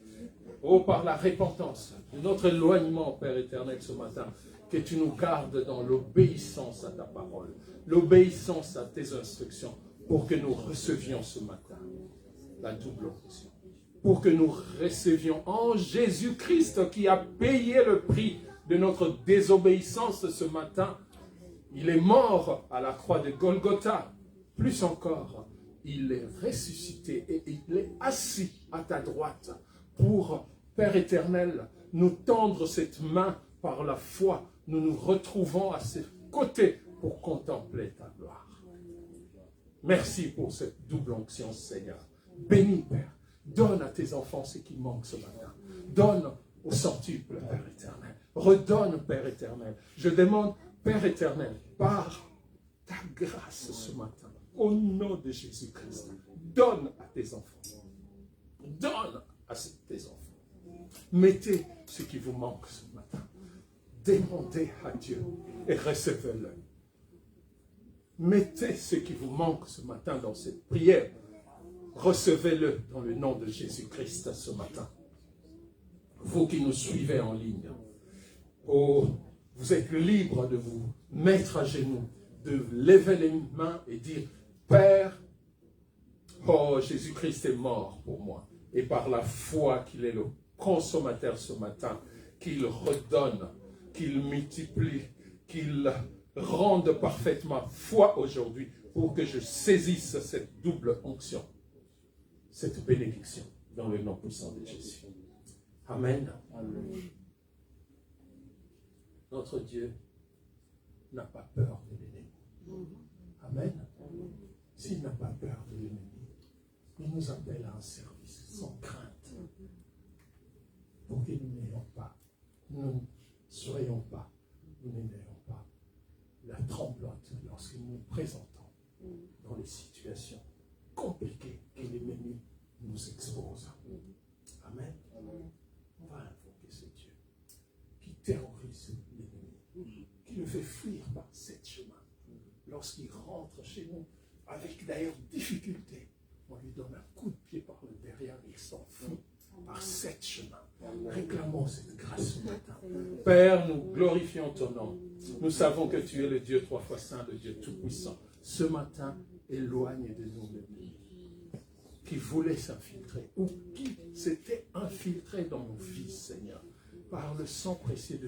par la repentance de notre éloignement, Père éternel, ce matin, que tu nous gardes dans l'obéissance à ta parole, l'obéissance à tes instructions, pour que nous recevions ce matin la double onction. Pour que nous recevions en Jésus-Christ qui a payé le prix de notre désobéissance ce matin. Il est mort à la croix de Golgotha. Plus encore, il est ressuscité et il est assis à ta droite pour, Père éternel, nous tendre cette main par la foi. Nous nous retrouvons à ses côtés pour contempler ta gloire. Merci pour cette double onction, Seigneur. Bénis, Père. Donne à tes enfants ce qui manque ce matin. Donne au centuple, Père éternel. Redonne, Père éternel. Je demande, Père éternel, par ta grâce ce matin, au nom de Jésus-Christ, donne à tes enfants. Donne à tes enfants. Mettez ce qui vous manque ce matin. Demandez à Dieu et recevez-le. Mettez ce qui vous manque ce matin dans cette prière. Recevez-le dans le nom de Jésus-Christ ce matin. Vous qui nous suivez en ligne, vous êtes libre de vous mettre à genoux, de lever les mains et dire, Père, oh Jésus-Christ est mort pour moi. Et par la foi qu'il est le consommateur ce matin, qu'il redonne, qu'il multiplie, qu'il rende parfaitement foi aujourd'hui pour que je saisisse cette double onction. Cette bénédiction dans le nom puissant de Jésus. Amen. Amen. Notre Dieu n'a pas peur de l'ennemi. Amen. S'il n'a pas peur de l'ennemi, il nous appelle à un service sans crainte. Pour que nous n'ayons pas, nous ne soyons pas, nous n'ayons pas la tremblote lorsque nous nous présentons dans les situations compliquées que l'ennemi nous expose. Amen. On va invoquer ce Dieu qui terrorise l'ennemi, qui le fait fuir par sept chemins. Lorsqu'il rentre chez nous, avec d'ailleurs difficulté, on lui donne un coup de pied par le derrière, il s'enfuit par sept chemins. Réclamons cette grâce ce matin. Père, nous glorifions ton nom. Nous savons que tu es le Dieu trois fois saint, le Dieu tout-puissant. Ce matin, éloigne de nous l'ennemi qui voulait s'infiltrer ou qui s'était infiltré dans nos vies, Seigneur, par le sang précieux de